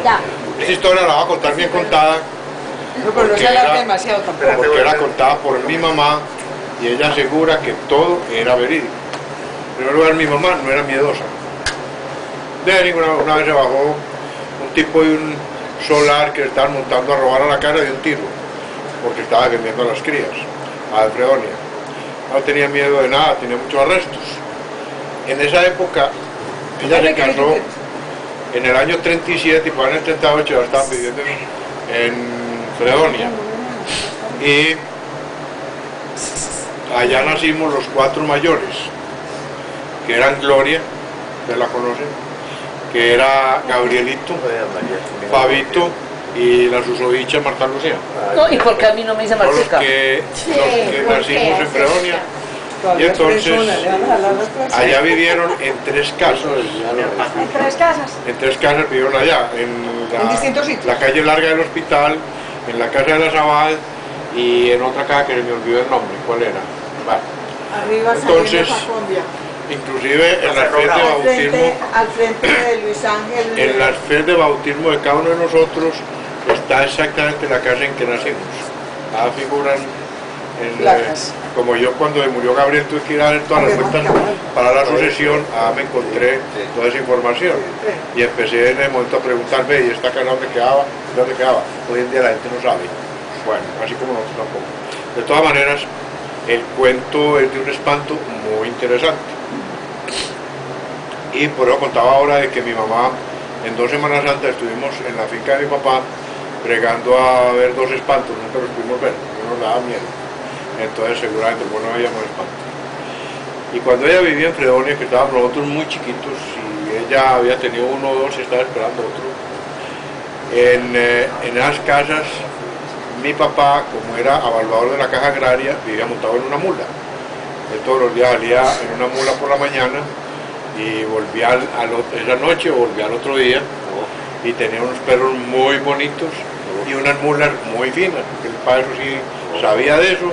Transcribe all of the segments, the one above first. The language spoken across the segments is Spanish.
Ya. Esa historia la voy a contar bien contada, No, pero no se alarga demasiado tampoco. porque era contada por mi mamá y ella asegura que todo era verídico. En primer lugar, mi mamá no era miedosa. Una vez se bajó un tipo de un solar que le estaban montando a robar a la casa de un tiro, porque estaba defendiendo a las crías, a Fredonia. No tenía miedo de nada, tenía muchos arrestos. En esa época, ella se casó en el año 37 y para en el 38 ya estaba viviendo en Fredonia. Y allá nacimos los 4 mayores, que eran Gloria, ustedes la conocen, que era Gabrielito, Fabito y la susodicha Marta Lucía. No, ¿y por qué a mí no me dice Son los Martica? que nacimos en Fredonia. Y entonces allá vivieron en 3 casas. ¿En 3 casas? En 3 casas vivieron allá, en distintos sitios. la calle larga del hospital, en la casa de la Sabal y en otra casa que se me olvidó el nombre. ¿Cuál era? Vale. Arriba Entonces, saliendo para Colombia. Inclusive en las fe de bautismo, Al frente de Luis Ángel. en las fe de bautismo de cada uno de nosotros está exactamente la casa en que nacimos. Cada figuran como yo cuando murió Gabriel tuve que ir a ver todas las vueltas para la sucesión, me encontré toda esa información y empecé en el momento a preguntarme, ¿y esta casa dónde quedaba? ¿Dónde quedaba? Hoy en día la gente no sabe. Bueno, así como nosotros tampoco. De todas maneras, el cuento es de un espanto muy interesante. Y por eso contaba ahora de que mi mamá, en 2 Semanas Santas estuvimos en la finca de mi papá bregando a ver 2 espantos, nunca los pudimos ver, no nos daba miedo. Entonces seguramente no veíamos espantos. Y cuando ella vivía en Fredonia, que estábamos nosotros muy chiquitos, y ella había tenido 1 o 2 y estaba esperando otro, en esas casas, mi papá, como era evaluador de la caja agraria, vivía montado en una mula. Él todos los días salía en una mula por la mañana y volvía esa noche o volvía al otro día, y tenía unos perros muy bonitos y unas mulas muy finas, porque el padre eso sí sabía de eso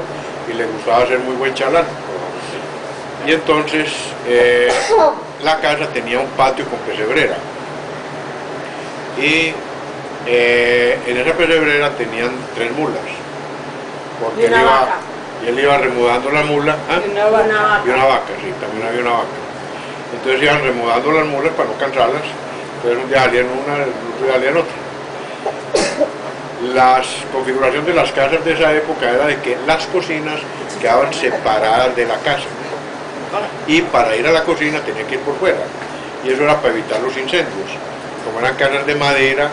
y le gustaba ser muy buen chalán. Y entonces la casa tenía un patio con pesebrera y en esa pesebrera tenían 3 mulas, porque él iba remudando la mula. Y una vaca. Y una vaca, sí, también había una vaca. Entonces iban remudando las mulas para no cansarlas, entonces un día salían una, el otro día salían otra. La configuración de las casas de esa época era de que las cocinas quedaban separadas de la casa y para ir a la cocina tenía que ir por fuera, y eso era para evitar los incendios. Como eran casas de madera,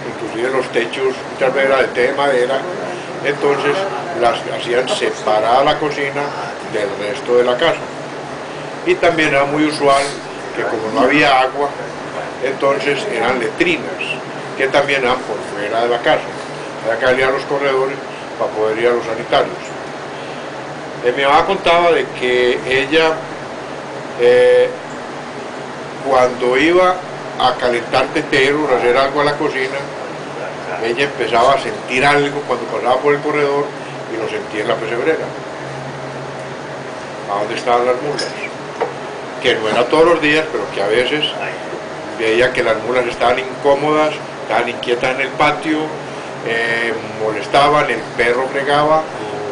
inclusive los techos muchas veces eran de té de madera, entonces las hacían separada la cocina del resto de la casa. Y también era muy usual que como no había agua, entonces eran letrinas, que también eran por fuera de la casa. Había que salir a los corredores para poder ir a los sanitarios. Mi mamá contaba de que ella, cuando iba a calentar teteros, a hacer algo a la cocina, ella empezaba a sentir algo cuando pasaba por el corredor y lo sentía en la pesebrera. ¿A dónde estaban las mulas? Que no era todos los días, pero que a veces veía que las mulas estaban incómodas, estaban inquietas en el patio, molestaban, el perro fregaba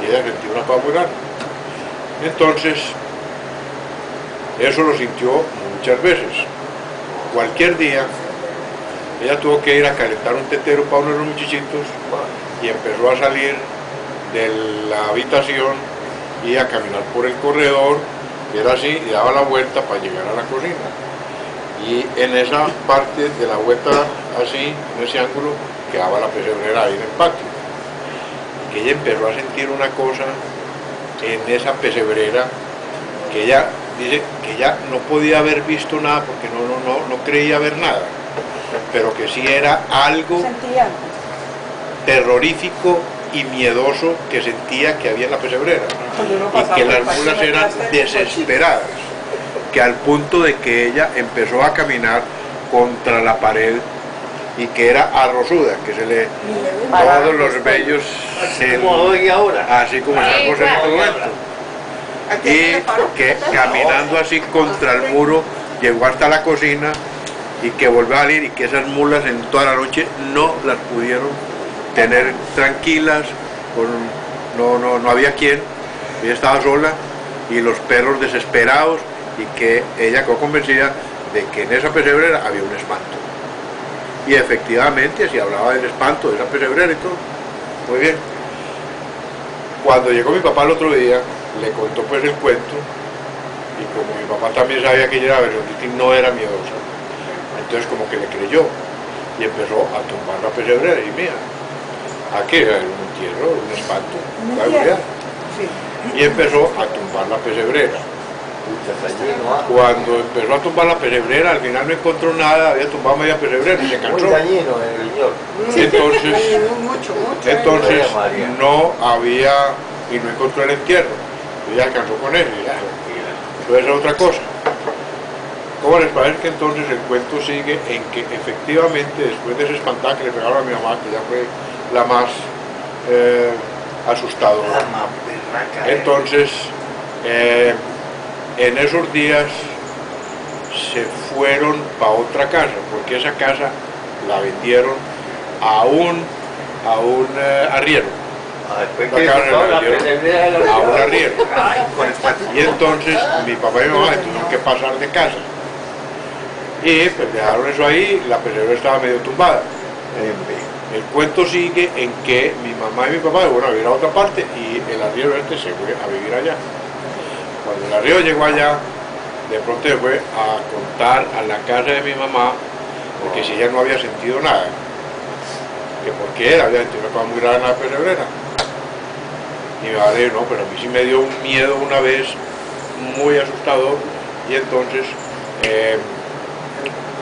y ella sentía una paz muy grande. Entonces, eso lo sintió muchas veces. Cualquier día, ella tuvo que ir a calentar un tetero para uno de los muchachitos y empezó a salir de la habitación y a caminar por el corredor, y era así, y daba la vuelta para llegar a la cocina. Y en esa parte de la vuelta, así, en ese ángulo, quedaba la pesebrera ahí en el patio. Y ella empezó a sentir una cosa en esa pesebrera, que ella dice que ella no podía haber visto nada porque no creía ver nada, pero que sí era algo terrorífico y miedoso que sentía que había en la pesebrera, y que las mulas eran desesperadas, que al punto de que ella empezó a caminar contra la pared y que era arrozuda, que se le todos los vellos así como estamos en este momento, y que caminando así contra el muro llegó hasta la cocina y que volvió a salir y que esas mulas en toda la noche no las pudieron tener tranquilas, no había quien, ella estaba sola y los perros desesperados, y que ella quedó convencida de que en esa pesebrera había un espanto. Y efectivamente se hablaba del espanto de esa pesebrera y todo. Muy bien. Cuando llegó mi papá el otro día, le contó pues el cuento, y como mi papá también sabía que ella era vergonzosa, no era miedosa, entonces como que le creyó y empezó a tumbar la pesebrera. Y mira, aquí era un entierro, un espanto, la seguridad. Y empezó a tumbar la pesebrera. Cuando empezó a tumbar la pesebrera, al final no encontró nada, había tumbado media pesebrera y se cansó. Muy dañino el riñón. Entonces no había, y no encontró el entierro, y ya alcanzó con él, y ya. Entonces es otra cosa. ¿Cómo les parece que entonces el cuento sigue en que efectivamente después de ese espantada que le pegaron a mi mamá, que ya fue la más asustadora, entonces en esos días se fueron para otra casa, porque esa casa la vendieron a un arriero. A un arriero. Y entonces mi papá y mi mamá tuvieron que pasar de casa. Y pues dejaron eso ahí, la pesebrera estaba medio tumbada. El cuento sigue en que mi mamá y mi papá fueron a vivir a otra parte y el arriero se fue a vivir allá. Cuando el arriero llegó allá, de pronto se fue a contar a la casa de mi mamá, porque si ella no había sentido nada, que porque él había sentido una cosa muy grave en la pesebrera. Y mi madre no, pero a mí sí me dio un miedo una vez muy asustador, y entonces,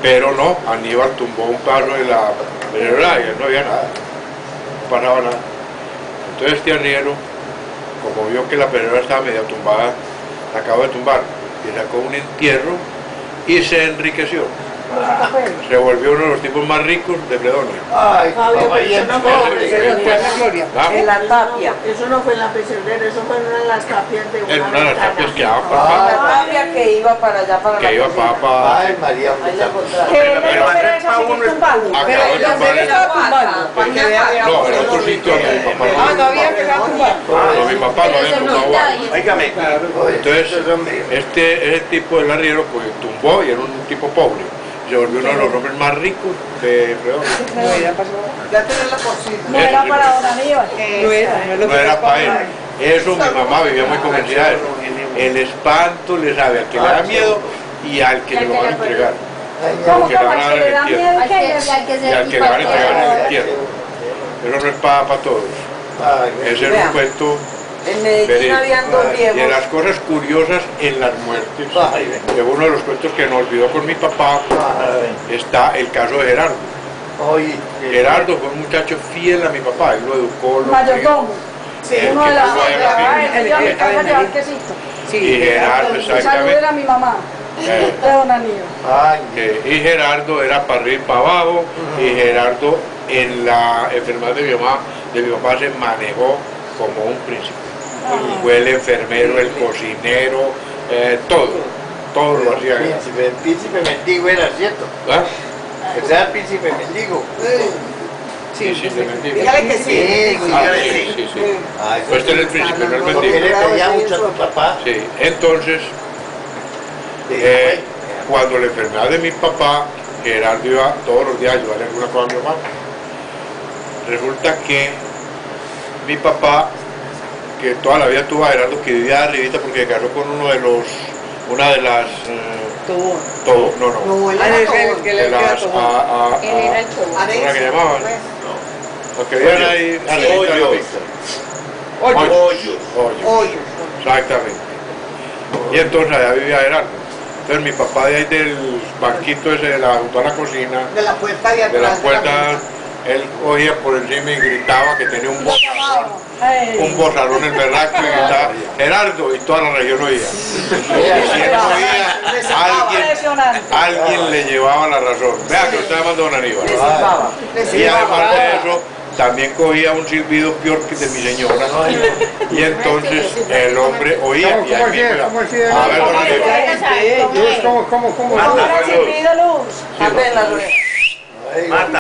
pero no, Aníbal tumbó un paso de la pesebrera y no había nada, no pasaba nada. Entonces este arriero, como vio que la pesebrera estaba medio tumbada, la acabó de tumbar y sacó un entierro y se enriqueció. Se volvió uno de los tipos más ricos de Fredonia. Ay, En la tapia. Eso no fue en la pesebrera, eso fue en una de las tapias de una En una de las ventana. tapias que daba En para la tapia que iba para allá, para que la iba cocina. para Ay, María, Ahí la encontraron. Pero Pero acabó de ella tumbar se estaba tumbando. No, era otro sitio donde mi papá Ah, no había empezado a tumbar. no, mi papá no había tumbado algo. Óigame. Entonces, ese tipo del arriero pues tumbó y era un tipo pobre. Se volvió uno de los hombres más ricos de Fredonia. Ya tenés la cocina. No era para don Aníbal. No era para él. Eso mi mamá vivía muy convencida de eso. El espanto le sabe al que le da miedo y al que le lo van a entregar. ¿Cómo Que le que van a dar le el da entierro. miedo Hay que que Y al que le van a entregar el entierro. Eso no es para todos. Ese es un cuento. En Medellín habían dos Y de viejos. las cosas curiosas en las muertes, de uno de los cuentos que nos olvidó con mi papá, está el caso de Gerardo. Gerardo fue un muchacho fiel a mi papá, él lo educó, lo mayordomo. crió. Uno de las el- casa llevar quesito. Y Gerardo, Saluden exactamente. a mi mamá, de don Aníbal. Y Gerardo era para arriba y para abajo, y Gerardo en la enfermedad de mi papá se manejó como un príncipe. Fue el enfermero, el cocinero, todo lo hacía. El príncipe mendigo era, ¿cierto? ¿Ah? Que sea el príncipe mendigo. Sí, sí, de mendigo. Dígale que sí. Sí. Ay, Pues este era el príncipe, no el ¿por qué mendigo. le pedía mucho a tu papá? Sí, entonces, cuando la enfermedad de mi papá, Gerardo iba todos los días a ayudarle alguna cosa a mi mamá. Resulta que mi papá, que toda la vida tuvo a Gerardo, que vivía arribita porque se casó con una de las... No, él era todo. de las... Él era el todo. ¿Cómo que llamaban? Los que vivían ahí arribita de la pista. Hoyos. Exactamente. Y entonces allá vivía Gerardo. Entonces mi papá de ahí del banquito ese junto a la cocina, De la puerta de atrás. de la puerta, él cogía por encima y gritaba que tenía un bozarrón el berraco y gritaba Gerardo, y toda la región oía. Y si él no oía, alguien le llevaba la razón. Vea que usted llama don Aníbal. Y además de eso, también cogía un silbido peor que de mi señora. Y entonces el hombre oía. Y ahí mismo a ver, don Aníbal. ¿Cómo era el silbido, Luz? Marta.